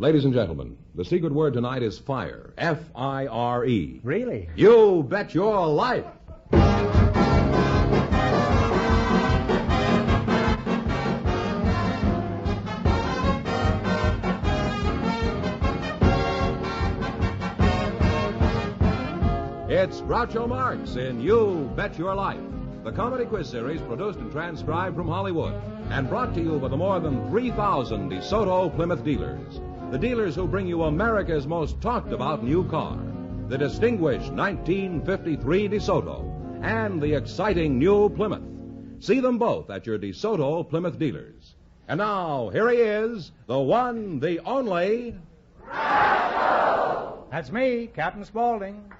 Ladies and gentlemen, the secret word tonight is fire. F-I-R-E. Really? You bet your life. It's Groucho Marx in You Bet Your Life, the comedy quiz series produced and transcribed from Hollywood and brought to you by the more than 3,000 DeSoto Plymouth dealers. The dealers who bring you America's most talked about new car, the distinguished 1953 DeSoto, and the exciting new Plymouth. See them both at your DeSoto Plymouth dealers. And now, here he is, the one, the only... Groucho! That's me, Captain Spaulding.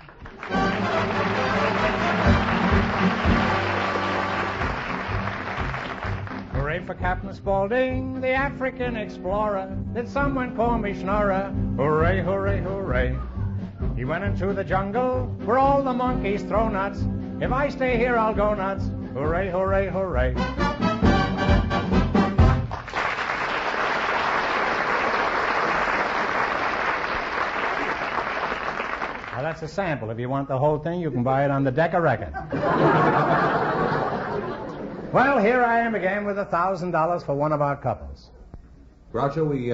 Hooray for Captain Spaulding, the African explorer. Did someone call me Schnorrer? Hooray, hooray, hooray. He went into the jungle where all the monkeys throw nuts. If I stay here, I'll go nuts. Hooray, hooray, hooray. Well, that's a sample. If you want the whole thing, you can buy it on the Decca record. Well, here I am again with $1,000 for one of our couples. Groucho, we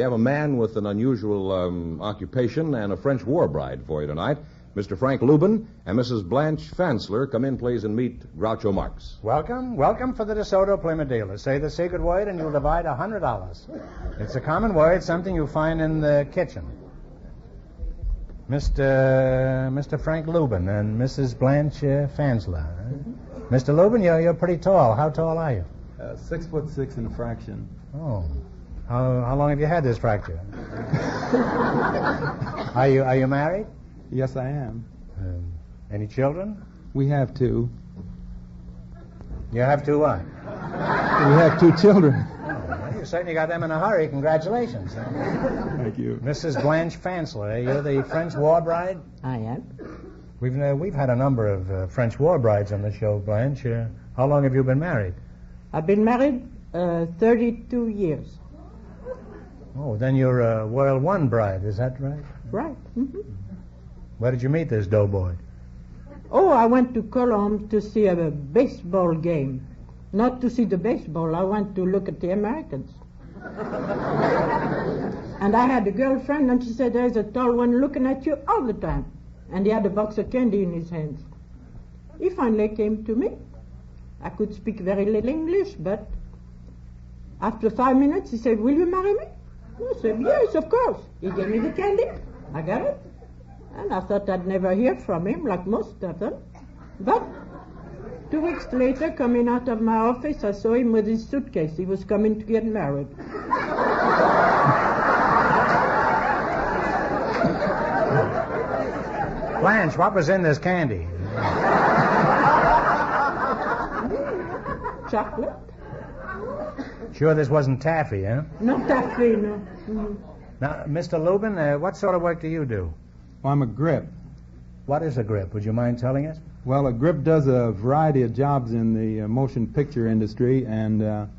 have a man with an unusual occupation and a French war bride for you tonight. Mr. Frank Lubin and Mrs. Blanche Fansler, come in, please, and meet Groucho Marx. Welcome. Welcome for the DeSoto Plymouth dealer. Say the secret word and you'll divide $100. It's a common word, something you find in the kitchen. Mr. Frank Lubin and Mrs. Blanche Fansler. Mr. Lubin, you're pretty tall. How tall are you? 6'6" and a fraction. Oh. How long have you had this fracture? Are you married? Yes, I am. Any children? We have two. You have two what? We have two children. Oh, you certainly got them in a hurry. Congratulations. Thank you. Mrs. Blanche Fansler, you're the French war bride? I am. We've had a number of French war brides on the show, Blanche. How long have you been married? I've been married 32 years. Oh, then you're a World War I bride, is that right? Right. Mm-hmm. Where did you meet this doughboy? Oh, I went to Cologne to see a baseball game. Not to see the baseball, I went to look at the Americans. And I had a girlfriend, and she said, there's a tall one looking at you all the time. And he had a box of candy in his hands. He finally came to me. I could speak very little English, but after 5 minutes, he said, will you marry me? I said, yes, of course. He gave me the candy. I got it. And I thought I'd never hear from him, like most of them. But 2 weeks later, coming out of my office, I saw him with his suitcase. He was coming to get married. Blanche, what was in this candy? Chocolate? Sure this wasn't taffy, huh? Not taffy, no. Mm-hmm. Now, Mr. Lubin, what sort of work do you do? Well, I'm a grip. What is a grip? Would you mind telling us? Well, a grip does a variety of jobs in the motion picture industry, and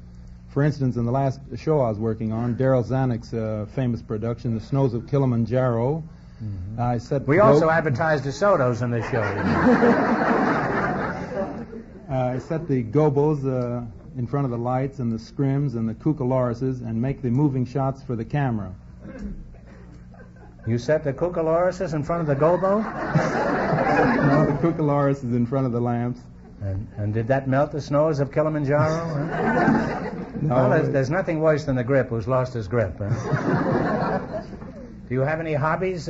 for instance, in the last show I was working on, Daryl Zanuck's famous production, The Snows of Kilimanjaro, I set... We also advertised DeSoto's on this show. I set the gobos in front of the lights and the scrims and the cucalorises and make the moving shots for the camera. You set the cucalorises in front of the gobo? No, the cucaloris is in front of the lamps. And did that melt the snows of Kilimanjaro? Huh? No. Well, there's nothing worse than the grip who's lost his grip. Huh? Do you have any hobbies?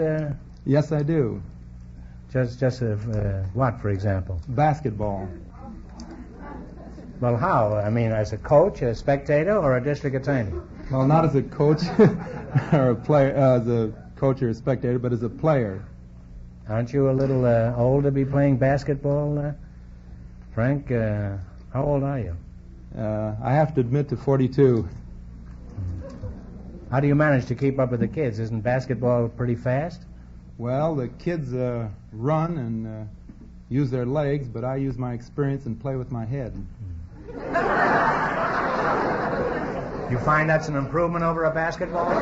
Yes, I do. Just what, for example? Basketball. Well, how? I mean, as a coach, a spectator, or a district attorney? Well, not as a coach or a player, as a coach or a spectator, but as a player. Aren't you a little old to be playing basketball, Frank? How old are you? I have to admit to 42. How do you manage to keep up with the kids? Isn't basketball pretty fast? Well, the kids run and use their legs, but I use my experience and play with my head. You find that's an improvement over a basketball?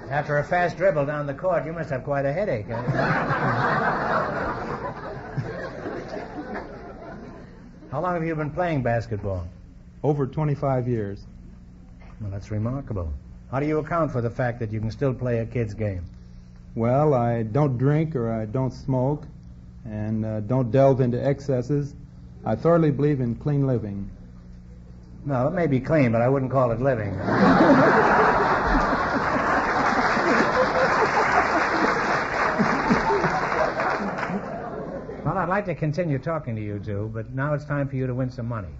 After a fast dribble down the court, you must have quite a headache. How long have you been playing basketball? Over 25 years. Well, that's remarkable. How do you account for the fact that you can still play a kid's game? Well, I don't drink or I don't smoke and don't delve into excesses. I thoroughly believe in clean living. No, it may be clean, but I wouldn't call it living. Well, I'd like to continue talking to you two, but now it's time for you to win some money.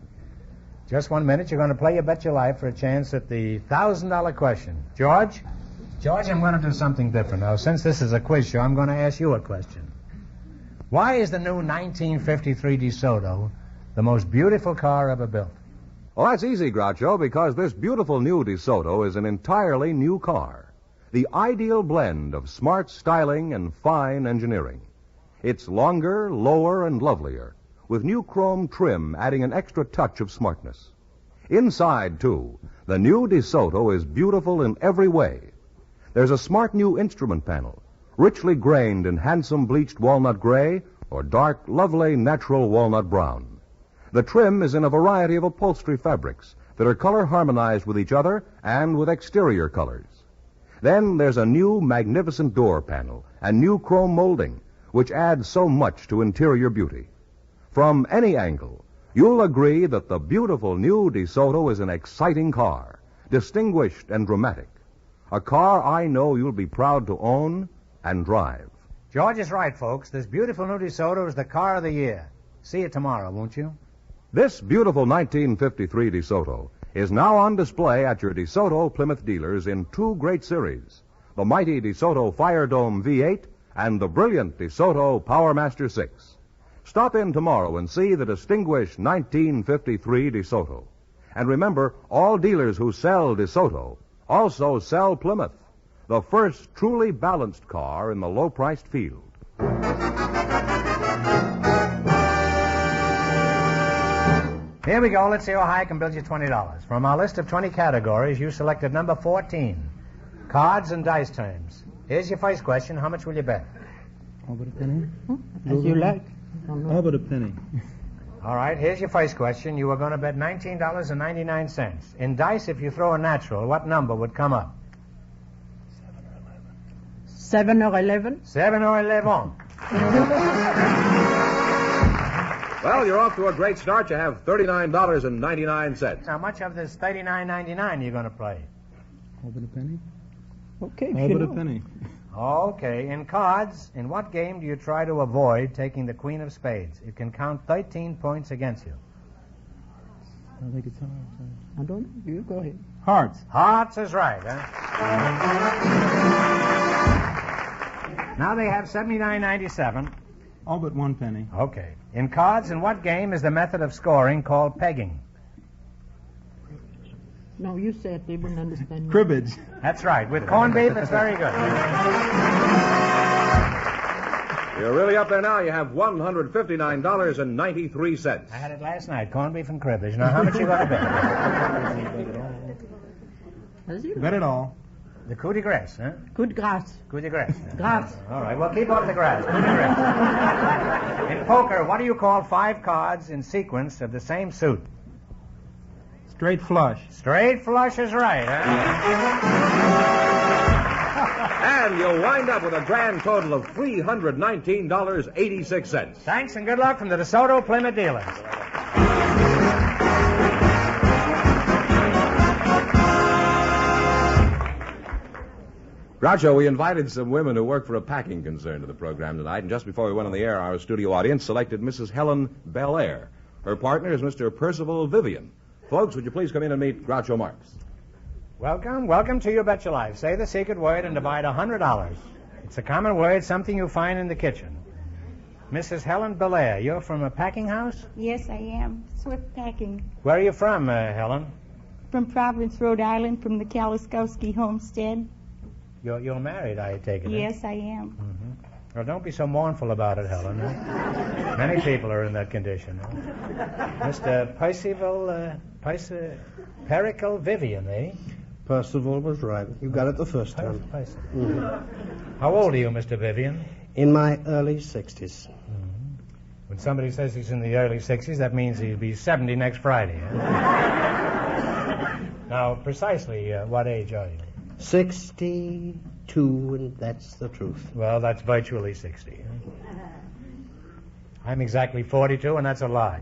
Just 1 minute, you're going to play You Bet Your Life for a chance at the $1,000 question. George, I'm going to do something different. Now, since this is a quiz show, I'm going to ask you a question. Why is the new 1953 DeSoto the most beautiful car ever built? Well, that's easy, Groucho, because this beautiful new DeSoto is an entirely new car. The ideal blend of smart styling and fine engineering. It's longer, lower, and lovelier, with new chrome trim adding an extra touch of smartness. Inside, too, the new DeSoto is beautiful in every way. There's a smart new instrument panel, richly grained in handsome bleached walnut gray or dark, lovely natural walnut brown. The trim is in a variety of upholstery fabrics that are color harmonized with each other and with exterior colors. Then there's a new magnificent door panel and new chrome molding, which adds so much to interior beauty. From any angle, you'll agree that the beautiful new DeSoto is an exciting car, distinguished and dramatic. A car I know you'll be proud to own and drive. George is right, folks. This beautiful new DeSoto is the car of the year. See it tomorrow, won't you? This beautiful 1953 DeSoto is now on display at your DeSoto Plymouth dealers in two great series, the mighty DeSoto Fire Dome V8 and the brilliant DeSoto Powermaster 6. Stop in tomorrow and see the distinguished 1953 DeSoto. And remember, all dealers who sell DeSoto also sell Plymouth, the first truly balanced car in the low-priced field. Here we go. Let's see how high I can build you $20. From our list of 20 categories, you selected number 14, cards and dice terms. Here's your first question. How much will you bet? How about a penny? As you like. How about a penny? All right, here's your first question. You are going to bet $19.99. In dice, if you throw a natural, what number would come up? 7 or 11? 7 or 11. Well, you're off to a great start. You have $39.99. How much of this $39.99 are you going to play? How about a penny? Okay, How about a penny? Okay. In cards, in what game do you try to avoid taking the Queen of Spades? It can count 13 points against you. I think it's hearts. I don't know. You go ahead. Hearts. Hearts is right, huh? Now they have $79.97. All but one penny. Okay. In cards, in what game is the method of scoring called pegging? No, you said they wouldn't understand me. Cribbage. That's right. With corned beef, it's very good. You're really up there now. You have $159.93. I had it last night, corned beef and cribbage. Now, how much you got to bet? As you Bet it all. The coup de grace, huh? Coup de grâce. Coup de grace. Grâce. All right, well, keep up the grass. Coup de grace. In poker, what do you call 5 cards in sequence of the same suit? Straight flush. Straight flush is right, huh? And you'll wind up with a grand total of $319.86. Thanks and good luck from the DeSoto Plymouth dealers. Groucho, we invited some women who work for a packing concern to the program tonight, and just before we went on the air, our studio audience selected Mrs. Helen Belair. Her partner is Mr. Percival Vivian. Folks, would you please come in and meet Groucho Marx? Welcome to You Bet Your Life. Say the secret word and divide $100. It's a common word, something you find in the kitchen. Mrs. Helen Belair, you're from a packing house? Yes, I am. Swift Packing. Where are you from, Helen? From Providence, Rhode Island, from the Kaliskowski homestead. You're married, I take it. Yes, I am. Mm-hmm. Well, don't be so mournful about it, Helen. Many people are in that condition. Mr. Pericle Vivian, eh? Percival was right. You got it the first time. How old are you, Mr. Vivian? In my early 60s. When somebody says he's in the early 60s, that means he'll be 70 next Friday. Now, precisely what age are you? 62, and that's the truth. Well, that's virtually 60. I'm exactly 42, and that's a lie.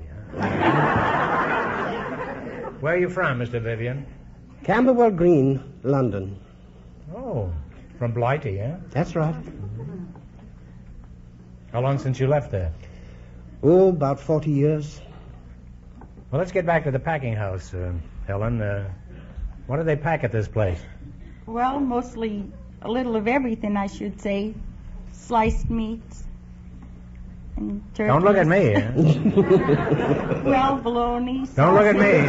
Where are you from, Mr. Vivian? Camberwell Green, London. Oh, from Blighty, eh? That's right. How long since you left there? Oh, about 40 years. Well, let's get back to the packing house, Helen. What do they pack at this place? Well, mostly a little of everything, I should say. Sliced meats and turkeys. Don't look at me. Eh? Well, bologna. Don't look at me.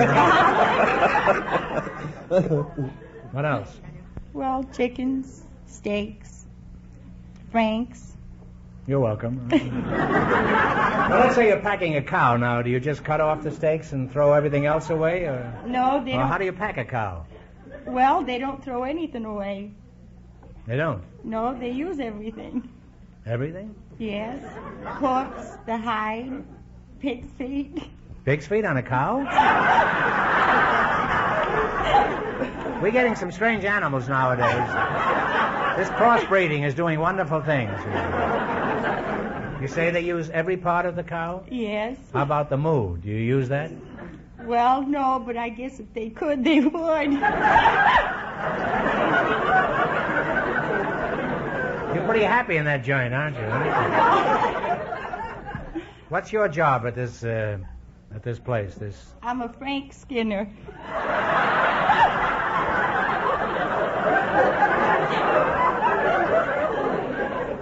What else? Well, chickens, steaks, franks. You're welcome. Well, let's say you're packing a cow now. Do you just cut off the steaks and throw everything else away? Or... No, they don't. How do you pack a cow? Well, they don't throw anything away. They don't? No, they use everything. Everything? Yes. Hooks, the hide, pig's feet. Pig's feet on a cow? We're getting some strange animals nowadays. This crossbreeding is doing wonderful things. You say they use every part of the cow? Yes. How about the moo? Do you use that? Well, no, but I guess if they could, they would. You're pretty happy in that joint, aren't you? What's your job at this place? I'm a Frank Skinner.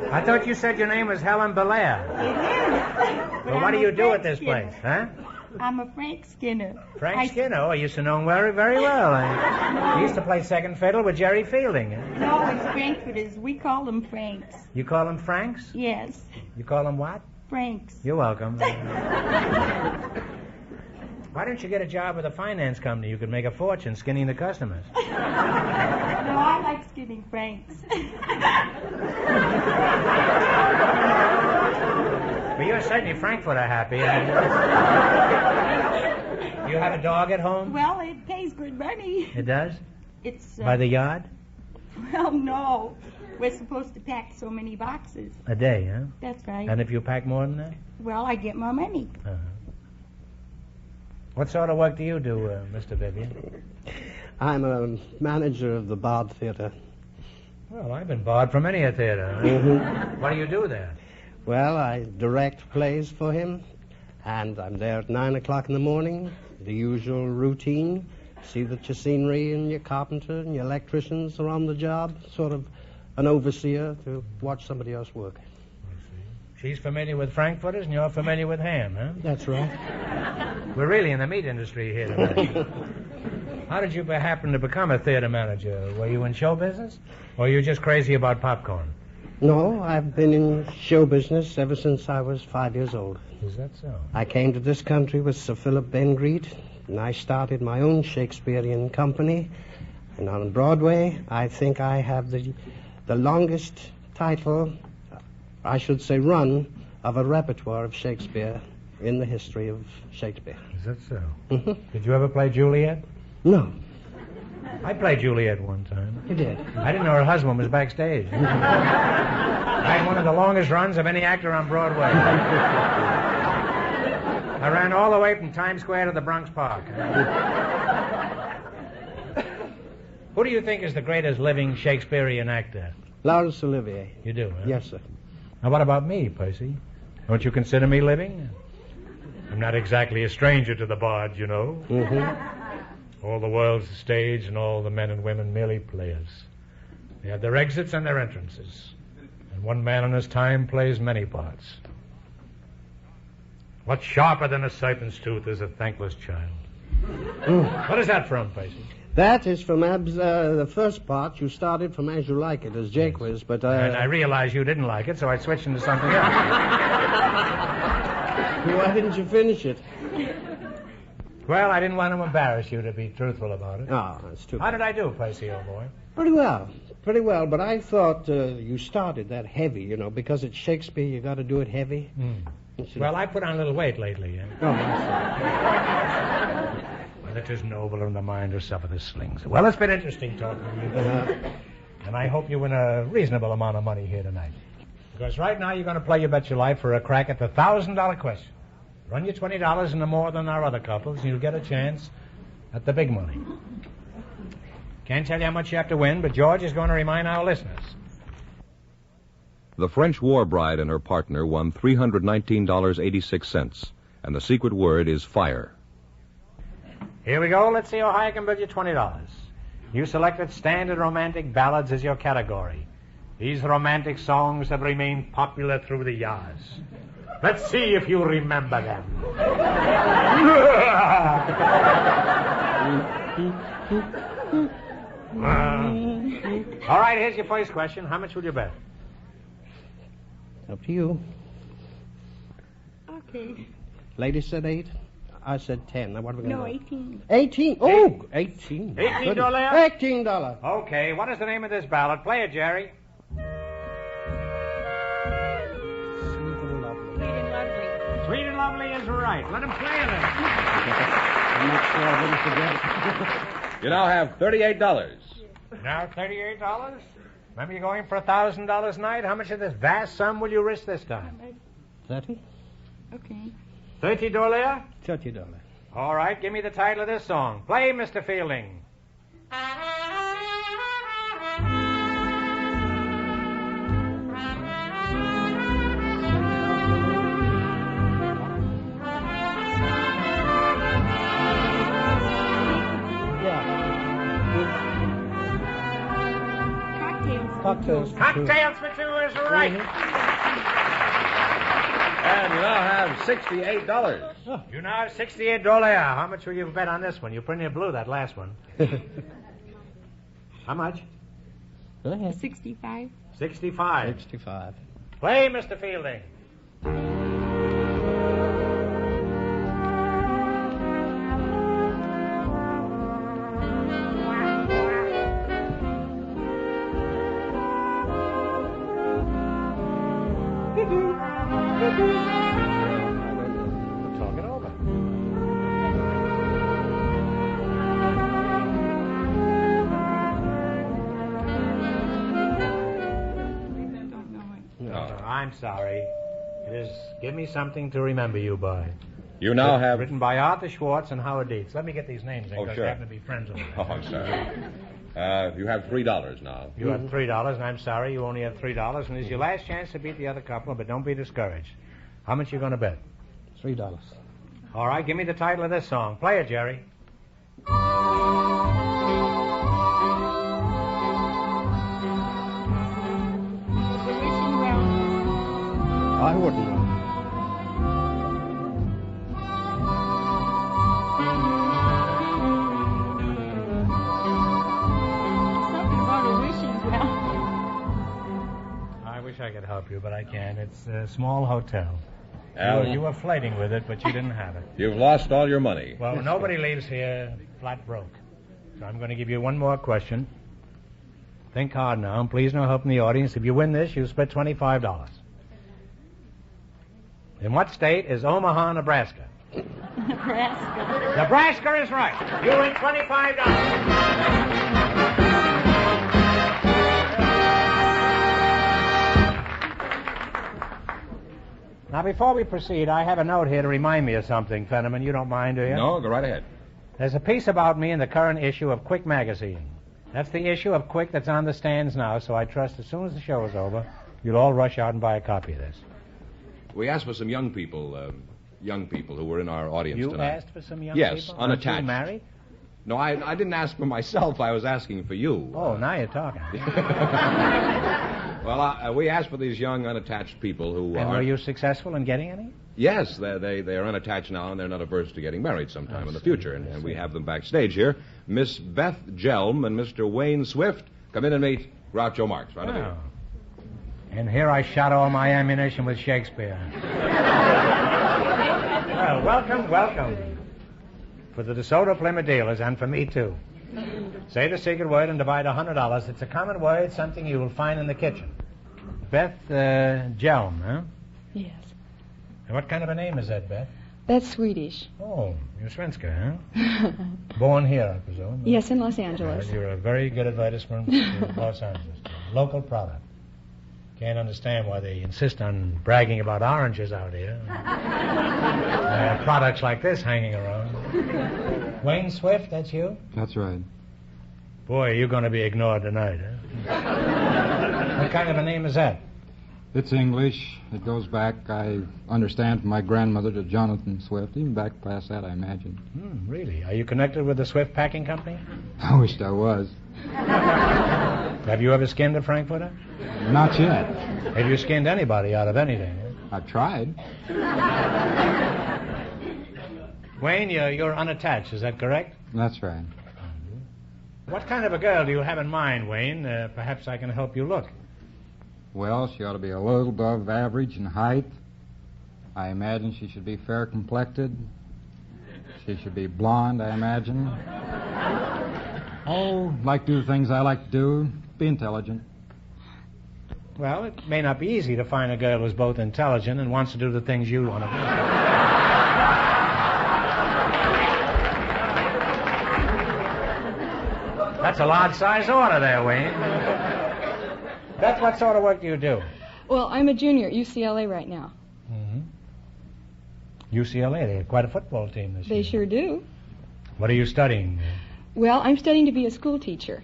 I thought you said your name was Helen Belair. It is. Well, what do you do at this place, huh? I'm a Frank Skinner. Frank Skinner? Oh, I used to know him very, very well. He used to play second fiddle with Jerry Fielding. No, it's Frankfurters. We call them Franks. You call them Franks? Yes. You call them what? Franks. You're welcome. Why don't you get a job with a finance company? You could make a fortune skinning the customers. No, I like skinning Franks. Well, you're certainly Frankfurter happy. You have a dog at home? Well, it pays good money. It does? It's... By the yard? Well, no. We're supposed to pack so many boxes. A day, huh? That's right. And if you pack more than that? Well, I get more money. Uh-huh. What sort of work do you do, Mr. Vivian? I'm a manager of the Bard Theatre. Well, I've been barred from many a theater. Huh? Mm-hmm. What do you do there? Well, I direct plays for him, and I'm there at 9 o'clock in the morning, the usual routine. See that your scenery and your carpenter and your electricians are on the job, sort of an overseer to watch somebody else work. She's familiar with Frankfurters and you're familiar with ham, huh? That's right. We're really in the meat industry here tonight. How did you happen to become a theater manager? Were you in show business? Or are you just crazy about popcorn? No, I've been in show business ever since I was 5 years old. Is that so? I came to this country with Sir Philip Bengreet, and I started my own Shakespearean company. And on Broadway, I think I have the longest title, I should say run, of a repertoire of Shakespeare in the history of Shakespeare. Is that so? Mm-hmm. Did you ever play Juliet? No. I played Juliet one time. You did? I didn't know her husband was backstage. I had one of the longest runs of any actor on Broadway. I ran all the way from Times Square to the Bronx Park. Who do you think is the greatest living Shakespearean actor? Laurence Olivier. You do, huh? Yes, sir. Now, what about me, Percy? Don't you consider me living? I'm not exactly a stranger to the bard, you know. Mm-hmm. All the world's a stage, and all the men and women merely players. They have their exits and their entrances. And one man in his time plays many parts. What's sharper than a serpent's tooth is a thankless child. What is that from, Percy? That is from the first part. You started from As You Like It as Jaquiz, but... And I realized you didn't like it, so I switched into something else. Why didn't you finish it? Well, I didn't want to embarrass you, to be truthful about it. Oh, that's too bad. How did I do, Percy, old boy? Pretty well, but I thought you started that heavy, you know, because it's Shakespeare, you got to do it heavy. Well, I put on a little weight lately. Yeah? Oh, that's Well, it is nobler in the mind to suffer the slings. Well, it's been interesting talking to you. And I hope you win a reasonable amount of money here tonight. Because right now you're going to play You Bet Your Life for a crack at the $1,000 question. Run your $20 into more than our other couples, and you'll get a chance at the big money. Can't tell you how much you have to win, but George is going to remind our listeners. The French war bride and her partner won $319.86, and the secret word is fire. Here we go. Let's see how high I can bid you $20. You selected standard romantic ballads as your category. These romantic songs have remained popular through the years. Let's see if you remember them. All right, here's your first question. How much will you bet? up to you. Okay. Lady said 8. I said 10. Now what are we going to No, do? 18. 18? Oh, 18. $18? $18. Okay, what is the name of this ballad? Play it, Jerry. Sweet and lovely. Sweet and lovely. Sweet and Lovely is right. Let him play it. I'm not sure I wouldn't forget it. You now have $38. Now $38? Remember you're going for $1,000 a night? How much of this vast sum will you risk this time? 30? Okay. $30? $30. All right, give me the title of this song. Play, Mr. Fielding. Cocktails. Cocktails for two is right. And you now have $68. You now have $68. How much will you bet on this one? You pretty blew that last one. How much? Go ahead. 65. 65. 65. Play, Mr. Fielding. Talk it over. Don't know it. No, I'm sorry. It is Give Me Something to Remember You by. You now have... Written by Arthur Schwartz and Howard Dietz. Let me get these names in Oh, because sure. they happen to be friends of mine. Oh, I'm sorry. You have $3 now. You have $3, and I'm sorry, you only have $3, and it's your last chance to beat the other couple, but don't be discouraged. How much you going to bet? $3. All right, give me the title of this song. Play it, Jerry. Wishing well. I wouldn't know. Something about a wishing well. I wish I could help you, but I can't. It's a small hotel. Al, You were flirting with it, but you didn't have it. you've lost all your money. Well, nobody leaves here flat broke. So I'm going to give you one more question. Think hard now, and please no help in the audience. If you win this, you split $25. In what state is Omaha, Nebraska? Nebraska. Nebraska is right. You win $25. Now, before we proceed, I have a note here to remind me of something, Fenneman. You don't mind, do you? No, go right ahead. There's a piece about me in the current issue of Quick magazine. That's the issue of Quick that's on the stands now, so I trust as soon as the show is over, you'll all rush out and buy a copy of this. We asked for some young people who were in our audience You tonight. asked for some young Yes, people? Aren't unattached. you married? No, I didn't ask for myself. I was asking for you. Oh, now you're talking. Well, we asked for these young, unattached people who And are... were you successful in getting any? Yes, they are unattached now, and they're not averse to getting married sometime in the future. And we have them backstage here. Miss Beth Jelm and Mr. Wayne Swift. Come in and meet Groucho Marx. Right away. And here I shot all my ammunition with Shakespeare. Well, welcome. For the DeSoto Plymouth dealers, and for me, too. Say the secret word and divide $100. It's a common word, something you will find in the kitchen. Beth Jelm, huh? Yes. And what kind of a name is that, Beth? That's Swedish. Oh, you're Svenska, huh? Born here, I presume. Yes, in Los Angeles. You're a very good advertisement in Los Angeles. Local product. Can't understand why they insist on bragging about oranges out here. Products like this hanging around. Wayne Swift, that's you? That's right. Boy, you're going to be ignored tonight, huh? What kind of a name is that? It's English. It goes back, I understand, from my grandmother to Jonathan Swift. Even back past that, I imagine. Really? Are you connected with the Swift Packing Company? I wished I was. Have you ever skinned a Frankfurter? Not yet. Have you skinned anybody out of anything? I've tried. Wayne, you're unattached, is that correct? That's right. What kind of a girl do you have in mind, Wayne? Perhaps I can help you look. Well, she ought to be a little above average in height. I imagine she should be fair-complected. She should be blonde, I imagine. Oh, like to do the things I like to do. Be intelligent. Well, it may not be easy to find a girl who's both intelligent and wants to do the things you want to do. That's a large-size order there, Wayne. Beth, what sort of work do you do? Well, I'm a junior at UCLA right now. UCLA, they have quite a football team this year. They sure do. What are you studying? Well, I'm studying to be a school teacher.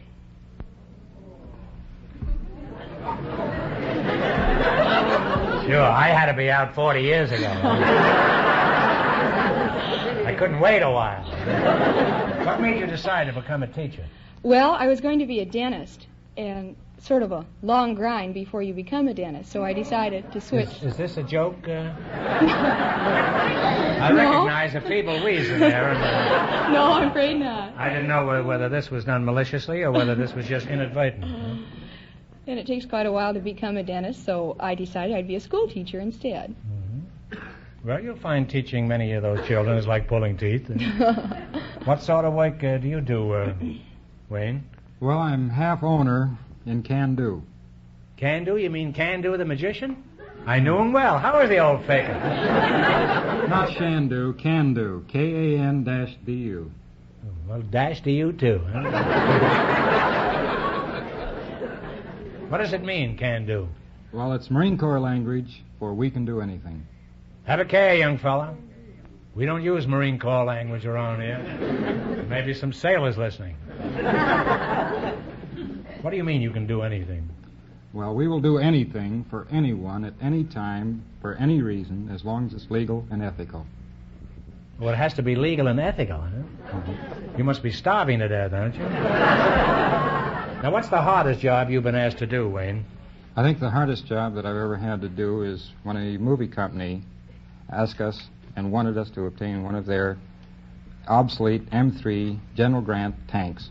Sure, I had to be out 40 years ago. I couldn't wait a while. What made you decide to become a teacher? Well, I was going to be a dentist, and sort of a long grind before you become a dentist, so I decided to switch. Is this a joke? I recognize a feeble wheeze in there. No, I'm afraid not. I didn't know whether this was done maliciously or whether this was just inadvertent. And it takes quite a while to become a dentist, so I decided I'd be a school teacher instead. Well, you'll find teaching many of those children is like pulling teeth. What sort of work do you do, Wayne? Well, I'm half owner in Can-Do. Can-Do? You mean Can-Do the magician? I knew him well. How is the old faker? Not Shandu, Can-Do. K-A-N-D-U. Well, dash to you, too. Huh? What does it mean, Can-Do? Well, it's Marine Corps language for we can do anything. Have a care, young fella. We don't use Marine Corps language around here. Maybe some sailors listening. What do you mean you can do anything? Well, we will do anything for anyone at any time for any reason as long as it's legal and ethical. Well, it has to be legal and ethical, huh? Mm-hmm. You must be starving to death, aren't you? Now, what's the hardest job you've been asked to do, Wayne? I think the hardest job that I've ever had to do is when a movie company asked us and wanted us to obtain one of their obsolete M3 General Grant tanks.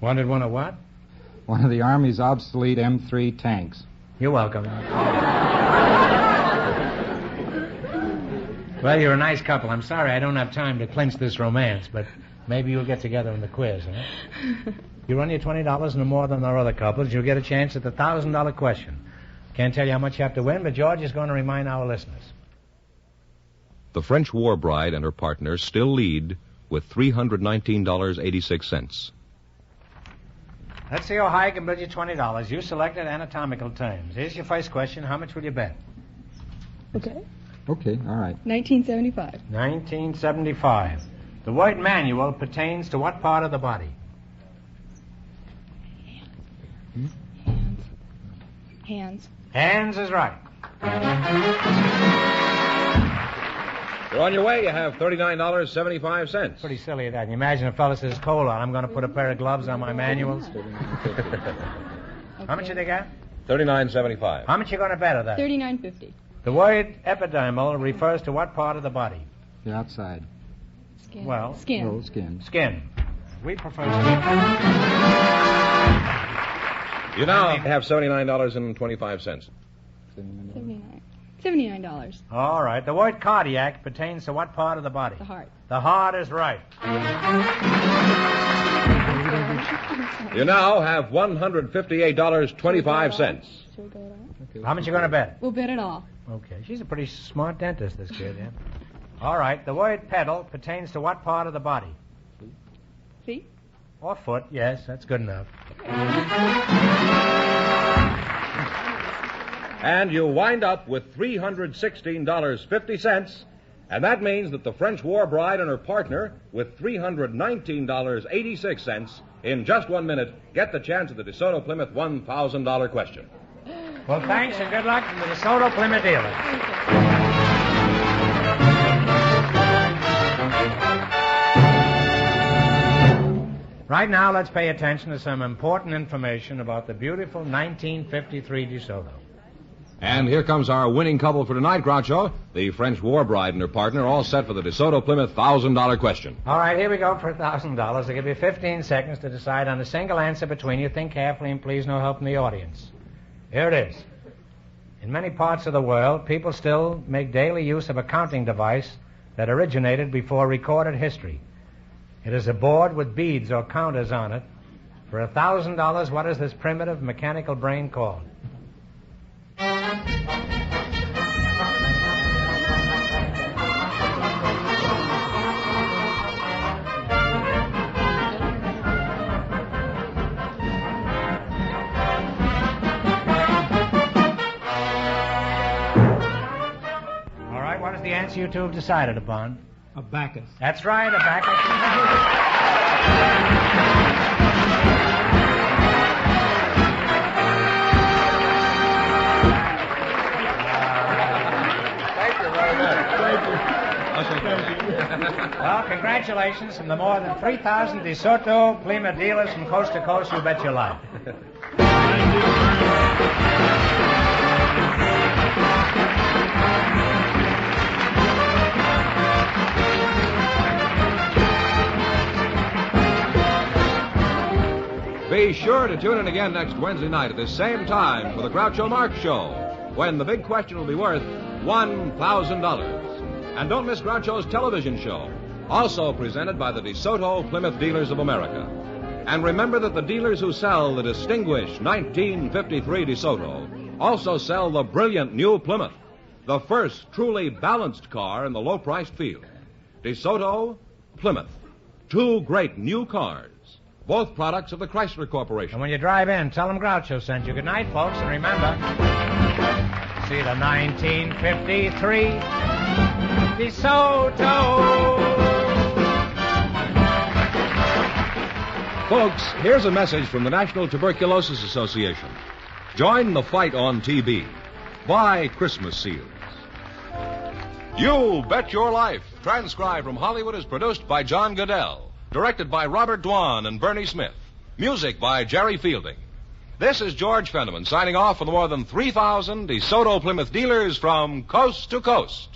Wanted one of what? One of the Army's obsolete M3 tanks. You're welcome. Well, you're a nice couple. I'm sorry I don't have time to clinch this romance, but maybe you'll get together in the quiz, huh? You run your $20 no more than our other couples, you'll get a chance at the $1,000 question. Can't tell you how much you have to win, but George is going to remind our listeners. The French war bride and her partner still lead with $319.86. Let's see how high I can bid you $20. You selected anatomical terms. Here's your first question. How much will you bet? Okay. Okay, all right. 1975. 1975. The word manual pertains to what part of the body? Hands. Hands is right. You're on your way. You have $39.75. Pretty silly, that. You imagine a fellow says, cold on, I'm going to put a pair of gloves on my manuals. Okay. How much did they got? $39.75. How much you going to bet of that? $39.50. The word epidermal refers to what part of the body? The outside. Skin. Well, Skin. No, skin. Skin. We prefer skin. You now have $79.25. $79. All right. The word cardiac pertains to what part of the body? The heart. The heart is right. You now have $158.25. Should we go it all? How much you going to bet? We'll bet it all. Okay. She's a pretty smart dentist, this kid, yeah. All right. The word pedal pertains to what part of the body? See? Or foot. Yes, that's good enough. And you wind up with $316.50, and that means that the French war bride and her partner, with $319.86 in just 1 minute, get the chance at the DeSoto Plymouth $1,000 question. Well, thanks and good luck from the DeSoto Plymouth dealer. Right now, let's pay attention to some important information about the beautiful 1953 DeSoto. And here comes our winning couple for tonight, Groucho. The French war bride and her partner, all set for the DeSoto Plymouth $1,000 question. All right, here we go for $1,000. I'll give you 15 seconds to decide on a single answer between you. Think carefully and please no help from the audience. Here it is. In many parts of the world, people still make daily use of a counting device that originated before recorded history. It is a board with beads or counters on it. For $1,000, what is this primitive mechanical brain called? All right, what is the answer you two have decided upon? Abacus. That's right, abacus. Well, congratulations from the more than 3,000 DeSoto Plymouth dealers from coast to coast. You bet your life. Be sure to tune in again next Wednesday night at the same time for the Groucho Marx Show, when the big question will be worth $1,000. And don't miss Groucho's television show, also presented by the DeSoto Plymouth Dealers of America. And remember that the dealers who sell the distinguished 1953 DeSoto also sell the brilliant new Plymouth, the first truly balanced car in the low-priced field. DeSoto, Plymouth, two great new cars, both products of the Chrysler Corporation. And when you drive in, tell them Groucho sent you. Good night, folks, and remember, see the 1953 DeSoto. Folks, here's a message from the National Tuberculosis Association. Join the fight on TB. Buy Christmas seals. You Bet Your Life, transcribed from Hollywood, is produced by John Goodell. Directed by Robert Dwan and Bernie Smith. Music by Jerry Fielding. This is George Fenneman signing off for the more than 3,000 DeSoto Plymouth dealers from coast to coast.